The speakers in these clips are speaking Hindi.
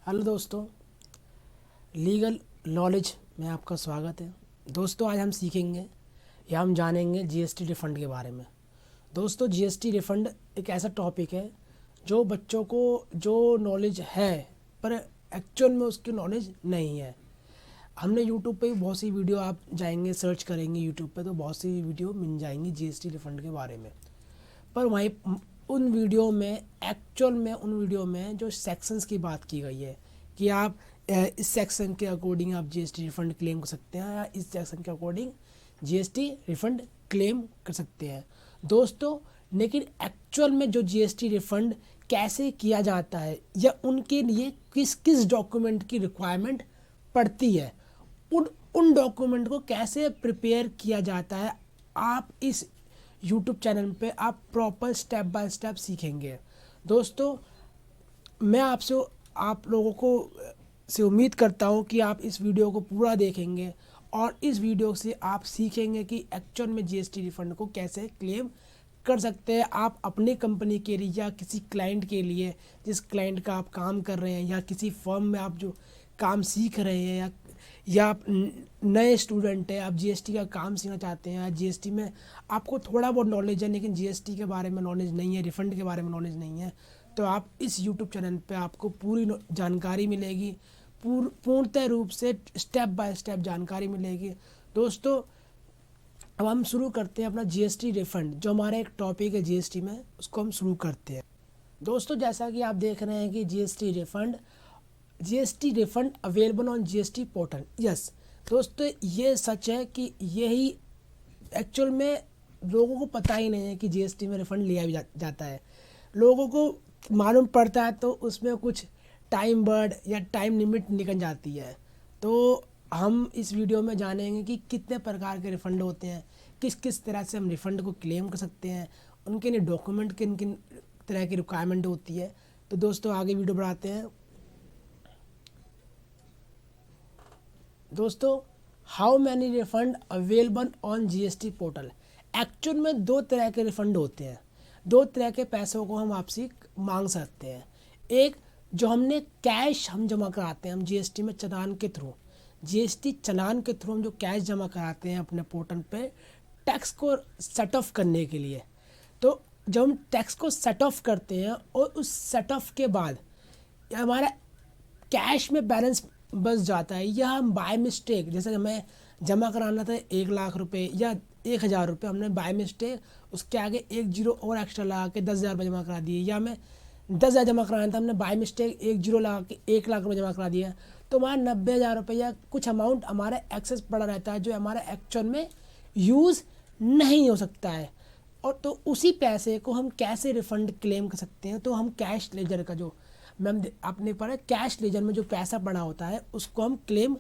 हेलो दोस्तों, लीगल नॉलेज में आपका स्वागत है। दोस्तों, आज हम सीखेंगे या हम जानेंगे जीएसटी रिफ़ंड के बारे में। दोस्तों, जीएसटी रिफ़ंड एक ऐसा टॉपिक है जो बच्चों को जो नॉलेज है पर एक्चुअल में उसकी नॉलेज नहीं है। हमने यूट्यूब पे भी बहुत सी वीडियो, आप जाएंगे सर्च करेंगे यूट्यूब पे तो बहुत सी वीडियो मिल जाएंगी जीएसटी रिफ़ंड के बारे में। पर वहीं उन वीडियो में एक्चुअल में उन वीडियो में जो सेक्शंस की बात की गई है कि आप इस सेक्शन के अकॉर्डिंग आप जीएसटी रिफ़ंड क्लेम कर सकते हैं या इस सेक्शन के अकॉर्डिंग जीएसटी रिफ़ंड क्लेम कर सकते हैं। दोस्तों, लेकिन एक्चुअल में जो जीएसटी रिफ़ंड कैसे किया जाता है या उनके लिए किस किस डॉक्यूमेंट की रिक्वायरमेंट पड़ती है, उन उन डॉक्यूमेंट को कैसे प्रिपेयर किया जाता है, आप इस यूट्यूब चैनल पे आप प्रॉपर स्टेप बाय स्टेप सीखेंगे। दोस्तों, मैं आपसे आप लोगों को से उम्मीद करता हूँ कि आप इस वीडियो को पूरा देखेंगे और इस वीडियो से आप सीखेंगे कि एक्चुअल में जीएसटी रिफ़ंड को कैसे क्लेम कर सकते हैं आप अपनी कंपनी के लिए या किसी क्लाइंट के लिए जिस क्लाइंट का आप काम कर रहे हैं, या किसी फर्म में आप जो काम सीख रहे हैं, या आप नए स्टूडेंट हैं, आप जीएसटी का काम सीखना चाहते हैं, या जीएसटी में आपको थोड़ा बहुत नॉलेज है लेकिन जीएसटी के बारे में नॉलेज नहीं है, रिफ़ंड के बारे में नॉलेज नहीं है, तो आप इस यूट्यूब चैनल पे आपको पूरी जानकारी मिलेगी, पूर्णतः रूप से स्टेप बाय स्टेप जानकारी मिलेगी। दोस्तों, अब हम शुरू करते हैं अपना जीएसटी रिफ़ंड, जो हमारा एक टॉपिक है जीएसटी में, उसको हम शुरू करते हैं। दोस्तों, जैसा कि आप देख रहे हैं कि GST refund available on GST portal. Yes दोस्तों, ये सच है कि यही एक्चुअल में लोगों को पता ही नहीं है कि जीएसटी में रिफ़ंड लिया भी जाता है। लोगों को मालूम पड़ता है तो उसमें कुछ टाइम वर्ड या टाइम लिमिट निकल जाती है। तो हम इस वीडियो में जानेंगे कि कितने प्रकार के रिफ़ंड होते हैं, किस किस तरह से हम रिफ़ंड को क्लेम कर सकते हैं, उनके लिए डॉक्यूमेंट किन किन तरह की रिक्वायरमेंट होती है। तो दोस्तों, आगे वीडियो बढ़ाते हैं। दोस्तों, how many refund available on GST portal. Actual में दो तरह के रिफ़ंड होते हैं, दो तरह के पैसों को हम आपसे मांग सकते हैं। एक, जो हमने कैश हम जमा कराते हैं, हम जीएसटी में चालान के थ्रू, जीएसटी चालान के थ्रू हम जो कैश जमा कराते हैं अपने पोर्टल पे टैक्स को सेट ऑफ करने के लिए। तो जब हम टैक्स को सेट ऑफ करते हैं और उस सेट ऑफ के बाद हमारा कैश में बैलेंस बच जाता है, या हम बाय मिस्टेक, जैसे हमें जमा कराना था 1 लाख रुपए या 1,000 रुपये, हमने बाय मिस्टेक उसके आगे एक जीरो और एक्स्ट्रा लगा के 10,000 रुपये जमा करा दिए, या हमें 10,000 जमा कराना था, हमने बाय मिस्टेक एक जीरो लगा के 1 लाख रुपये जमा करा दिया, तो हमारा 90,000 रुपये या कुछ अमाउंट हमारा एक्सेस पड़ा रहता है जो हमारा एक्चुअल में यूज़ नहीं हो सकता है। और तो उसी पैसे को हम कैसे रिफ़ंड क्लेम कर सकते हैं, तो हम कैश लेजर का जो मैम आपने पढ़ा, कैश लेजर में जो पैसा पड़ा होता है उसको हम क्लेम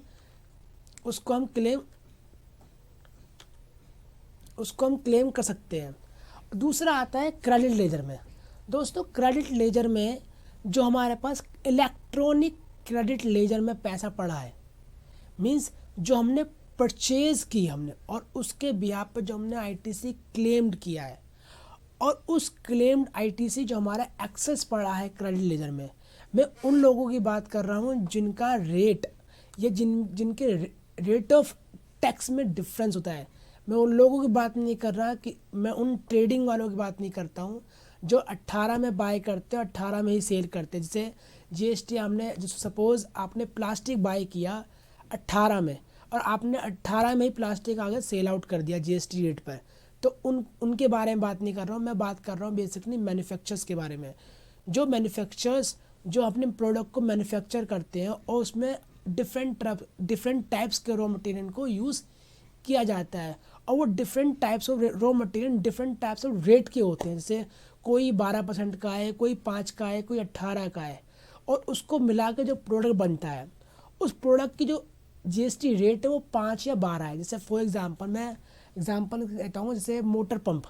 कर सकते हैं। दूसरा आता है क्रेडिट लेजर में। दोस्तों, क्रेडिट लेजर में जो हमारे पास इलेक्ट्रॉनिक क्रेडिट लेजर में पैसा पड़ा है, मींस जो हमने परचेज़ की हमने और उसके बिहाफ पर जो हमने आईटीसी क्लेम्ड किया है, और उस क्लेम्ड आईटीसी जो हमारा एक्सेस पड़ा है क्रेडिट लेजर में, मैं उन लोगों की बात कर रहा हूँ जिनका रेट या जिनके रेट ऑफ टैक्स में डिफरेंस होता है। मैं उन लोगों की बात नहीं कर रहा, कि मैं उन ट्रेडिंग वालों की बात नहीं करता हूँ जो 18 में बाय करते हैं और 18 में ही सेल करते हैं। जैसे जीएसटी हमने, जैसे सपोज़ आपने प्लास्टिक बाय किया 18 में और आपने 18 में ही प्लास्टिक आगे सेल आउट कर दिया जीएसटी रेट पर, तो उनके बारे में बात नहीं कर रहा हूँ। मैं बात कर रहा हूँ बेसिकली मैन्युफैक्चरर्स के बारे में। जो मैन्युफैक्चरर्स जो अपने प्रोडक्ट को मैन्युफैक्चर करते हैं और उसमें डिफरेंट टाइप्स के रॉ मटेरियल को यूज़ किया जाता है, और वो different types of raw material different types of rate के होते हैं। जैसे कोई 12% का है, कोई 5 का है, कोई 18 का है, और उसको मिला के जो प्रोडक्ट बनता है उस प्रोडक्ट की जो जीएसटी रेट है वो 5 या 12 है। जैसे फॉर एग्जांपल, मैं एग्जांपल देता हूँ, जैसे मोटर पंप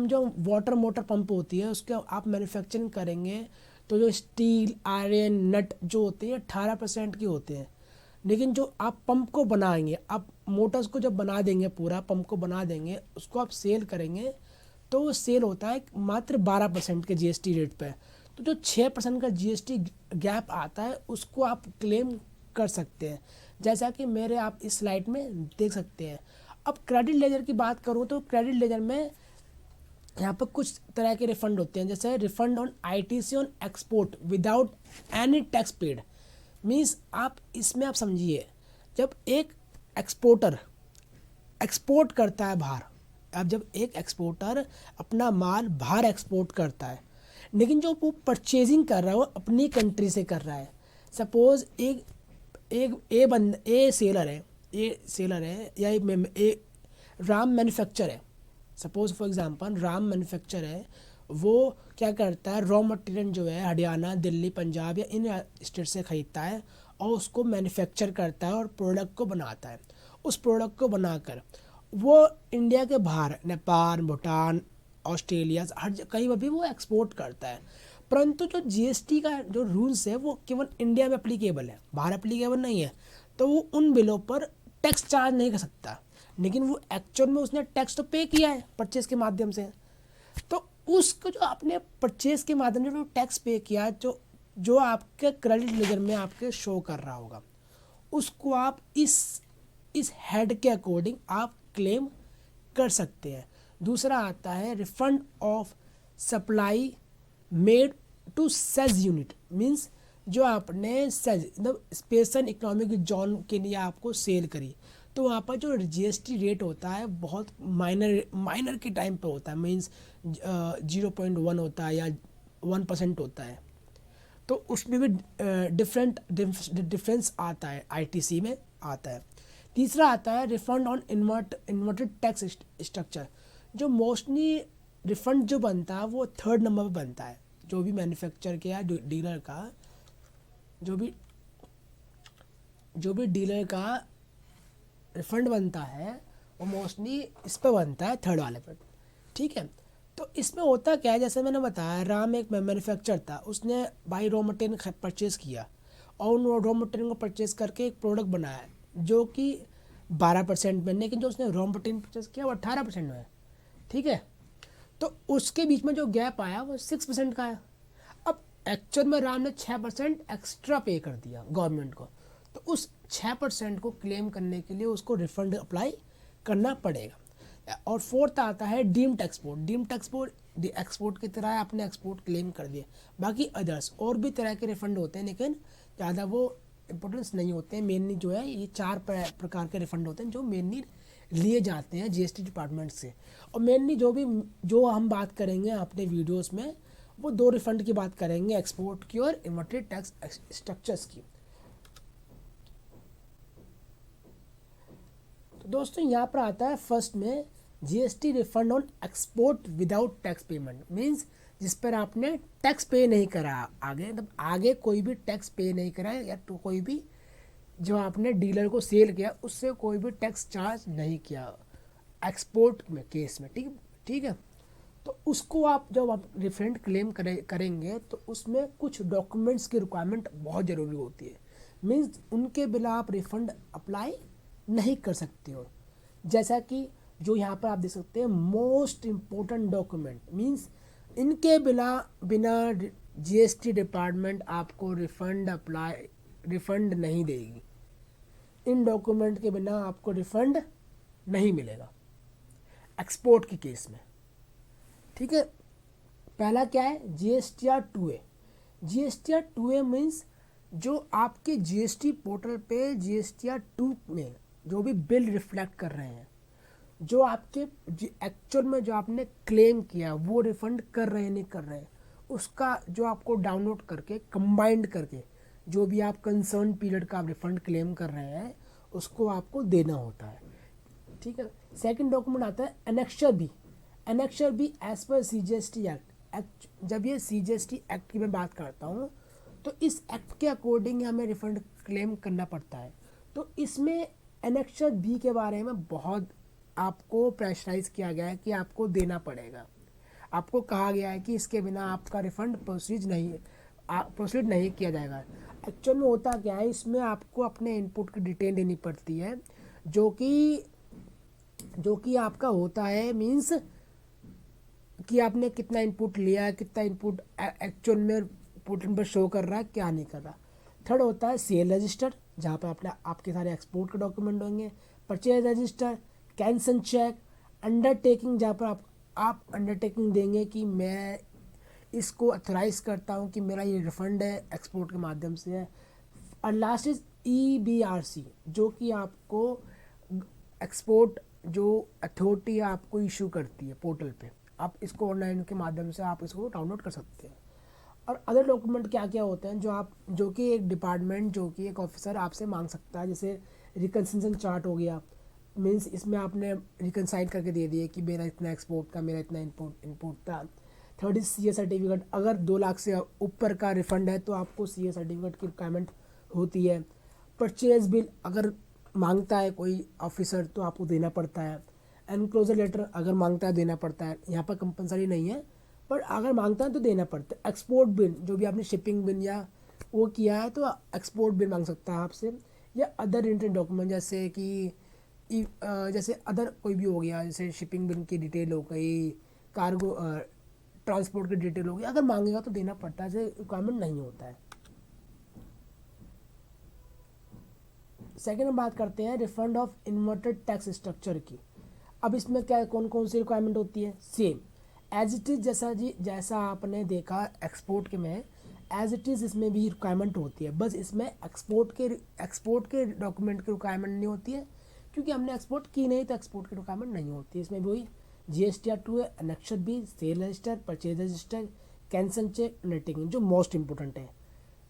जो वाटर मोटर पंप होती है उसके आप मैन्युफैक्चरिंग करेंगे तो जो स्टील, आयरन, नट जो होते हैं 18% के होते हैं। लेकिन जो आप पंप को बनाएंगे, आप मोटर्स को जब बना देंगे, पूरा पंप को बना देंगे, उसको आप सेल करेंगे तो वो सेल होता है मात्र 12% के जीएसटी रेट पे। तो जो 6% का जीएसटी गैप आता है उसको आप क्लेम कर सकते हैं, जैसा कि मेरे आप इस स्लाइड में देख सकते हैं। अब क्रेडिट लेजर की बात करूँ तो क्रेडिट लेजर में यहाँ पर कुछ तरह के रिफंड होते हैं, जैसे refund on ITC on export without any tax paid. Means आप इसमें आप समझिए, जब एक एक्सपोर्टर एक्सपोर्ट करता है बाहर, अब जब एक एक्सपोर्टर अपना माल बाहर एक्सपोर्ट करता है, लेकिन जो वो परचेजिंग कर रहा है वो अपनी कंट्री से कर रहा है। सपोज़ एक एक ए सेलर है या राम मैन्युफैक्चर है। Suppose for example Ram manufacture है, वो क्या करता है, रॉ मटेरियल जो है हरियाणा, दिल्ली, पंजाब या इन स्टेट से ख़रीदता है और उसको मैन्युफैक्चर करता है और प्रोडक्ट को बनाता है। उस प्रोडक्ट को बनाकर वो इंडिया के बाहर नेपाल, भूटान, ऑस्ट्रेलिया हर कहीं पर भी वो एक्सपोर्ट करता है। परंतु जो जीएसटी का जो रूल्स है वो केवल इंडिया में अप्लीकेबल है, बाहर अप्लीकेबल नहीं है। तो वो उन बिलों पर टैक्स चार्ज नहीं कर सकता, लेकिन वो एक्चुअल में उसने टैक्स तो पे किया है परचेज के माध्यम से। तो उसको जो आपने परचेज के माध्यम से जो टैक्स पे किया है, जो आपके क्रेडिट लेजर में आपके शो कर रहा होगा, उसको आप इस हेड के अकॉर्डिंग आप क्लेम कर सकते हैं। दूसरा आता है refund of supply made to SEZ unit. Means जो आपने सेज मतलब स्पेशल इकोनॉमिक जोन के लिए आपको सेल करी, तो वहाँ पर जो जीएसटी रेट होता है बहुत माइनर के टाइम पे होता है। मीन्स 0.1 होता है या 1% होता है। तो उसमें भी डिफरेंस आता है, आईटीसी में आता है। तीसरा आता है refund on inverted tax structure. जो मोस्टली रिफंड जो बनता है वो थर्ड नंबर पर बनता है। जो भी मैन्युफैक्चर के या डीलर का जो भी डीलर का रिफंड बनता है वो मोस्टली इस पर बनता है, थर्ड वाले पर। ठीक है, तो इसमें होता क्या है, जैसे मैंने बताया राम एक मैन्युफैक्चर था, उसने बाई रॉ मटेरियल परचेज़ किया और उन रॉ मटेरियल को परचेज़ करके एक प्रोडक्ट बनाया जो कि 12% में, लेकिन जो उसने रॉ मटेरियल परचेज़ किया वो 18% में है। ठीक है, तो उसके बीच में जो गैप आया वो 6% का है। अब एक्चुअल में राम ने 6% एक्स्ट्रा पे कर दिया गवर्नमेंट को, तो उस 6% को क्लेम करने के लिए उसको रिफंड अप्लाई करना पड़ेगा। और फोर्थ आता है डीम्ड एक्सपोर्ट। डीम्ड एक्सपोर्ट की तरह आपने एक्सपोर्ट क्लेम कर दिए। बाकी अदर्स और भी तरह के रिफंड होते हैं, लेकिन ज़्यादा वो इम्पोर्टेंस नहीं होते हैं। मेनली जो है ये 4 प्रकार के रिफंड होते हैं जो मेनली लिए जाते हैं जीएसटी डिपार्टमेंट से। और मेनली जो हम बात करेंगे अपने वीडियोस में वो 2 रिफंड की बात करेंगे, एक्सपोर्ट की और इन्वर्टेड टैक्स स्ट्रक्चर्स की। तो दोस्तों यहाँ पर आता है फर्स्ट में GST refund on export without tax payment. Means जिस पर आपने टैक्स पे नहीं करा आगे, मतलब आगे कोई भी टैक्स पे नहीं करा या तो कोई भी जो आपने डीलर को सेल किया उससे कोई भी टैक्स चार्ज नहीं किया एक्सपोर्ट में केस में। ठीक है, तो उसको आप जब आप रिफंड क्लेम करेंगे तो उसमें कुछ डॉक्यूमेंट्स की रिक्वायरमेंट बहुत ज़रूरी होती है। मीन्स उनके बिना आप रिफंड अप्लाई नहीं कर सकते हो। जैसा कि जो यहाँ पर आप देख सकते हैं मोस्ट इम्पोर्टेंट डॉक्यूमेंट, मीन्स इनके बिना जीएसटी डिपार्टमेंट आपको रिफंड नहीं देगी। इन डॉक्यूमेंट के बिना आपको रिफंड नहीं मिलेगा एक्सपोर्ट के केस में। ठीक है, पहला क्या है, GSTR 2A। GSTR 2A means जो आपके जीएसटी पोर्टल पे जीएसटीआर 2 में जो भी बिल रिफ्लेक्ट कर रहे हैं, जो आपके एक्चुअल में जो आपने क्लेम किया वो रिफंड कर रहे हैं नहीं कर रहे हैं, उसका जो आपको डाउनलोड करके कंबाइंड करके जो भी आप कंसर्न पीरियड का आप रिफंड क्लेम कर रहे हैं उसको आपको देना होता है। ठीक है, सेकंड डॉक्यूमेंट आता है annexure B. Annexure B as per CGST act. जब ये सीजीएसटी एक्ट की मैं बात करता हूँ तो इस एक्ट के अकॉर्डिंग हमें रिफंड क्लेम करना पड़ता है। तो इसमें एनेक्चर बी के बारे में बहुत आपको प्रेशराइज किया गया है कि आपको देना पड़ेगा। आपको कहा गया है कि इसके बिना आपका रिफंड प्रोसीड नहीं किया जाएगा। एक्चुअल में होता क्या है, इसमें आपको अपने इनपुट की डिटेल देनी पड़ती है जो कि आपका होता है मीन्स कि आपने कितना इनपुट लिया है, कितना इनपुट एक्चुअल में पोर्टल पर शो कर रहा है, क्या नहीं कर रहा। थर्ड होता है सेल रजिस्टर, जहाँ पर अपने आपके सारे एक्सपोर्ट के डॉक्यूमेंट होंगे। परचेज रजिस्टर, कैंसन चेक, अंडरटेकिंग, जहाँ पर आप अंडरटेकिंग देंगे कि मैं इसको अथोराइज करता हूँ कि मेरा ये रिफंड है एक्सपोर्ट के माध्यम से है। और लास्ट इज EBRC, जो कि आपको एक्सपोर्ट जो अथॉरिटी आपको इशू करती है पोर्टल पे, आप इसको ऑनलाइन के माध्यम से आप इसको डाउनलोड कर सकते हैं। और अदर डॉक्यूमेंट क्या क्या होते हैं जो कि एक डिपार्टमेंट, जो कि एक ऑफिसर आपसे मांग सकता है, जैसे रिकन्सिलेशन चार्ट हो गया। मीन्स इसमें आपने रिकनसाइल करके दे दिए कि मेरा इतना एक्सपोर्ट था, मेरा इतना इनपुट था। थर्ड इज CA सर्टिफिकेट, अगर 2 लाख से ऊपर का रिफंड है तो आपको CA सर्टिफिकेट की रिक्वायरमेंट होती है। परचेज बिल अगर मांगता है कोई ऑफिसर तो आपको देना पड़ता है। एनक्लोजर लेटर अगर मांगता है देना पड़ता है, यहाँ पर कंपलसरी नहीं है, पर अगर मांगता है तो देना पड़ता है। एक्सपोर्ट बिल, जो भी आपने शिपिंग बिल या वो किया है तो एक्सपोर्ट बिल मांग सकता है आपसे। या अदर रिलेटेड डॉक्यूमेंट, जैसे कि जैसे अदर कोई भी हो गया, जैसे शिपिंग बिल की डिटेल हो गई, कार्गो ट्रांसपोर्ट की डिटेल हो गई, अगर मांगेगा तो देना पड़ता है, ऐसे रिक्वायरमेंट नहीं होता है। सेकेंड हम बात करते हैं refund of inverted tax structure की। अब इसमें क्या कौन कौन सी रिक्वायरमेंट होती है, सेम एज इट इज़, जैसा आपने देखा एक्सपोर्ट के में, एज इट इज़ इसमें भी रिक्वायरमेंट होती है। बस इसमें एक्सपोर्ट के डॉक्यूमेंट की रिक्वायरमेंट नहीं होती है, क्योंकि हमने एक्सपोर्ट की नहीं तो एक्सपोर्ट की रिक्वायरमेंट नहीं होती है। इसमें भी वही GSTR 2 है, annexure B, sale register, purchase register, कैंसन चेक, अंडरटेकिंग, जो मोस्ट इंपॉर्टेंट है,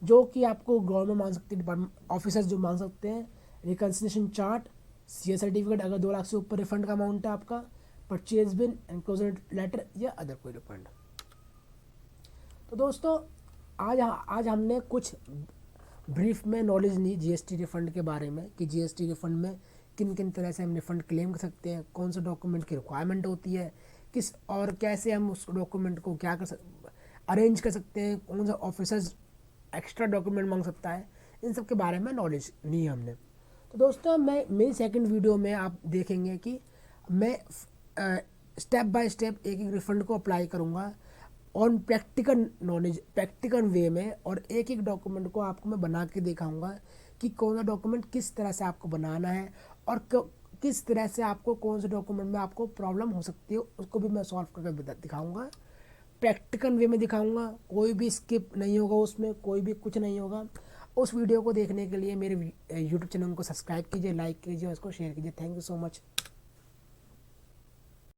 जो कि आपको गवर्नमेंट मांग सकती है, डिपार्टमेंट ऑफिसर्स जो मांग सकते हैं। रिकन्सिलेशन चार्ट, CA सर्टिफिकेट अगर 2 लाख से ऊपर रिफंड का अमाउंट है आपका, परचेज बिल, एनक्लोजर लेटर या अदर कोई रिफंड। तो दोस्तों आज हमने कुछ ब्रीफ में नॉलेज ली GST रिफंड के बारे में, कि GST रिफंड में किन किन तरह से हम रिफंड क्लेम कर सकते हैं, कौन सा डॉक्यूमेंट की रिक्वायरमेंट होती है, किस और कैसे हम उस डॉक्यूमेंट को क्या अरेंज कर सकते हैं, कौन सा ऑफिसर्स एक्स्ट्रा डॉक्यूमेंट मांग सकता है, इन सब के बारे में नॉलेज ली हमने। तो दोस्तों मेरी सेकंड वीडियो में आप देखेंगे कि मैं स्टेप बाय स्टेप एक एक रिफंड को अप्लाई करूँगा on practical knowledge, practical way में, और एक एक डॉक्यूमेंट को आपको मैं बना के दिखाऊंगा कि कौन सा डॉक्यूमेंट किस तरह से आपको बनाना है, और किस तरह से आपको कौन से डॉक्यूमेंट में आपको प्रॉब्लम हो सकती है उसको भी मैं सॉल्व करके दिखाऊंगा, प्रैक्टिकल वे में दिखाऊंगा। कोई भी स्किप नहीं होगा उसमें, कोई भी कुछ नहीं होगा। उस वीडियो को देखने के लिए मेरे YouTube चैनल को सब्सक्राइब कीजिए, लाइक कीजिए और उसको शेयर कीजिए। Thank you so much.